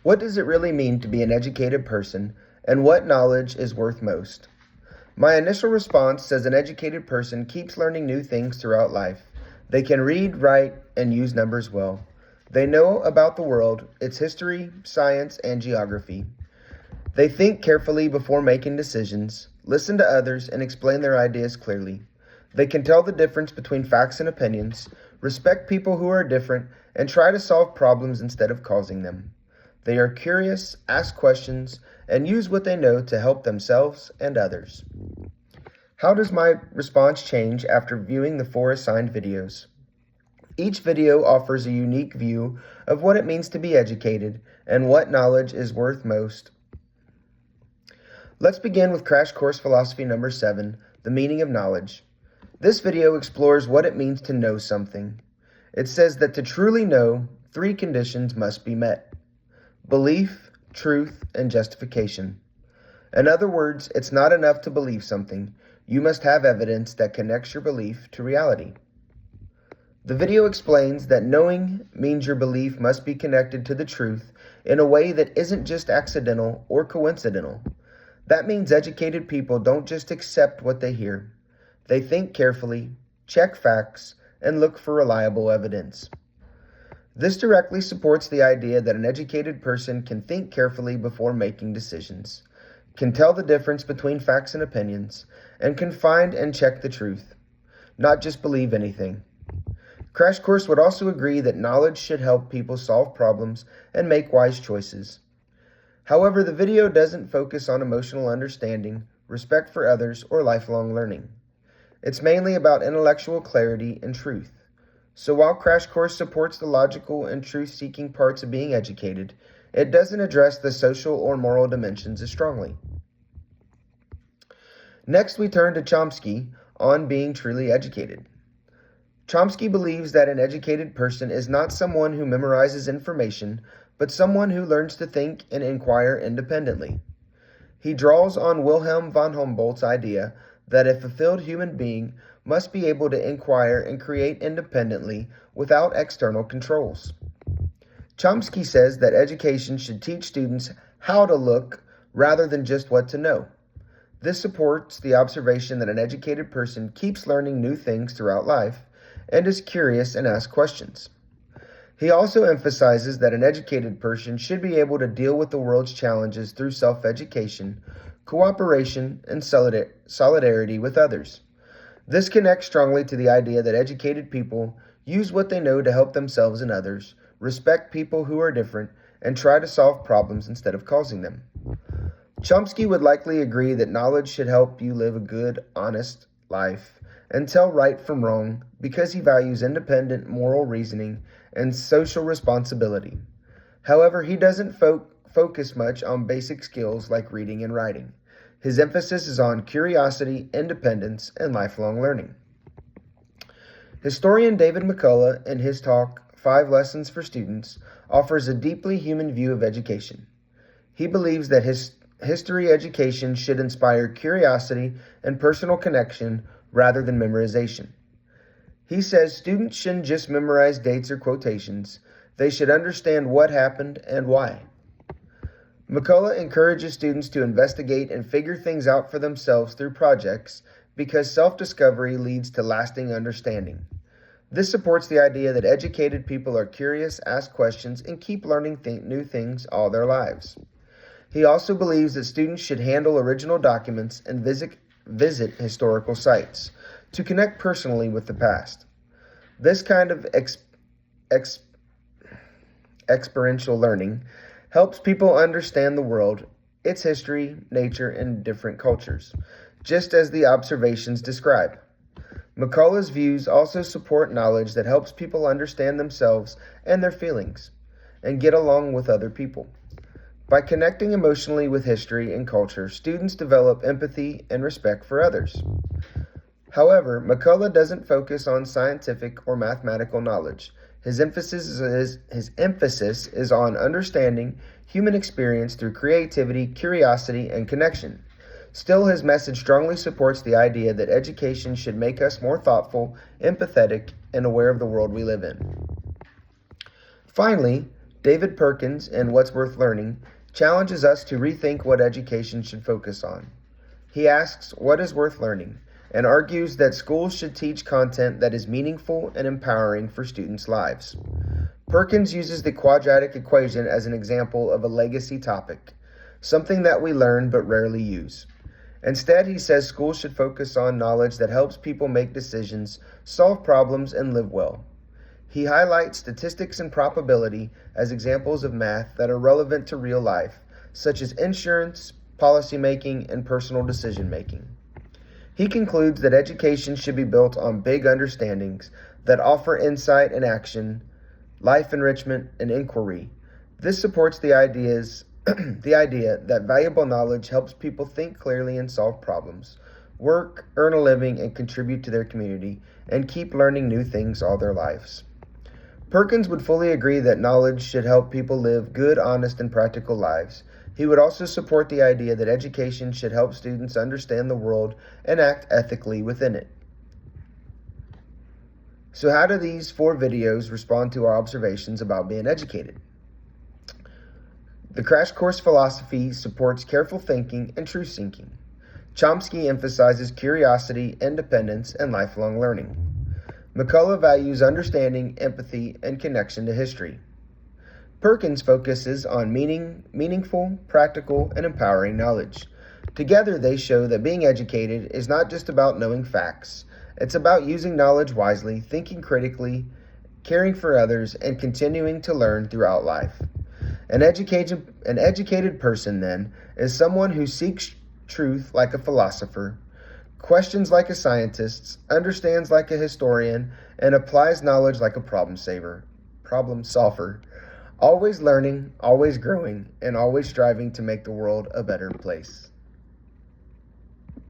What does it really mean to be an educated person, and what knowledge is worth most? My initial response says an educated person keeps learning new things throughout life. They can read, write, and use numbers well. They know about the world, its history, science, and geography. They think carefully before making decisions, listen to others, and explain their ideas clearly. They can tell the difference between facts and opinions, respect people who are different, and try to solve problems instead of causing them. They are curious, ask questions, and use what they know to help themselves and others. How does my response change after viewing the 4 assigned videos? Each video offers a unique view of what it means to be educated and what knowledge is worth most. Let's begin with Crash Course Philosophy number 7, the meaning of knowledge. This video explores what it means to know something. It says that to truly know, 3 conditions must be met: belief, truth, and justification. In other words, it's not enough to believe something. You must have evidence that connects your belief to reality. The video explains that knowing means your belief must be connected to the truth in a way that isn't just accidental or coincidental. That means educated people don't just accept what they hear. They think carefully, check facts, and look for reliable evidence. This directly supports the idea that an educated person can think carefully before making decisions, can tell the difference between facts and opinions, and can find and check the truth, not just believe anything. Crash Course would also agree that knowledge should help people solve problems and make wise choices. However, the video doesn't focus on emotional understanding, respect for others, or lifelong learning. It's mainly about intellectual clarity and truth. So while Crash Course supports the logical and truth-seeking parts of being educated, it doesn't address the social or moral dimensions as strongly. Next, we turn to Chomsky on being truly educated. Chomsky believes that an educated person is not someone who memorizes information, but someone who learns to think and inquire independently. He draws on Wilhelm von Humboldt's idea that a fulfilled human being must be able to inquire and create independently without external controls. Chomsky says that education should teach students how to look rather than just what to know. This supports the observation that an educated person keeps learning new things throughout life and is curious and asks questions. He also emphasizes that an educated person should be able to deal with the world's challenges through self-education, cooperation, and solidarity with others. This connects strongly to the idea that educated people use what they know to help themselves and others, respect people who are different, and try to solve problems instead of causing them. Chomsky would likely agree that knowledge should help you live a good, honest life and tell right from wrong because he values independent moral reasoning and social responsibility. However, he doesn't focus much on basic skills like reading and writing. His emphasis is on curiosity, independence, and lifelong learning. Historian David McCullough, in his talk, 5 Lessons for Students, offers a deeply human view of education. He believes that history education should inspire curiosity and personal connection rather than memorization. He says students shouldn't just memorize dates or quotations. They should understand what happened and why. McCullough encourages students to investigate and figure things out for themselves through projects because self-discovery leads to lasting understanding. This supports the idea that educated people are curious, ask questions, and keep learning new things all their lives. He also believes that students should handle original documents and visit historical sites to connect personally with the past. This kind of experiential learning helps people understand the world, its history, nature, and different cultures, just as the observations describe. McCullough's views also support knowledge that helps people understand themselves and their feelings, and get along with other people. By connecting emotionally with history and culture, students develop empathy and respect for others. However, McCullough doesn't focus on scientific or mathematical knowledge. His emphasis is on understanding human experience through creativity, curiosity, and connection. Still, his message strongly supports the idea that education should make us more thoughtful, empathetic, and aware of the world we live in. Finally, David Perkins, in What's Worth Learning, challenges us to rethink what education should focus on. He asks, what is worth learning? And argues that schools should teach content that is meaningful and empowering for students' lives. Perkins uses the quadratic equation as an example of a legacy topic, something that we learn but rarely use. Instead, he says schools should focus on knowledge that helps people make decisions, solve problems, and live well. He highlights statistics and probability as examples of math that are relevant to real life, such as insurance, policymaking, and personal decision-making. He concludes that education should be built on big understandings that offer insight and action, life enrichment, and inquiry. This supports the idea that valuable knowledge helps people think clearly and solve problems, work, earn a living, and contribute to their community, and keep learning new things all their lives. Perkins would fully agree that knowledge should help people live good, honest, and practical lives. He would also support the idea that education should help students understand the world and act ethically within it. So how do these 4 videos respond to our observations about being educated? The Crash Course Philosophy supports careful thinking and truth seeking. Chomsky emphasizes curiosity, independence, and lifelong learning. McCullough values understanding, empathy, and connection to history. Perkins focuses on meaningful, practical, and empowering knowledge. Together, they show that being educated is not just about knowing facts. It's about using knowledge wisely, thinking critically, caring for others, and continuing to learn throughout life. An educated person, then, is someone who seeks truth like a philosopher, questions like a scientist, understands like a historian, and applies knowledge like a problem solver, always learning, always growing, and always striving to make the world a better place.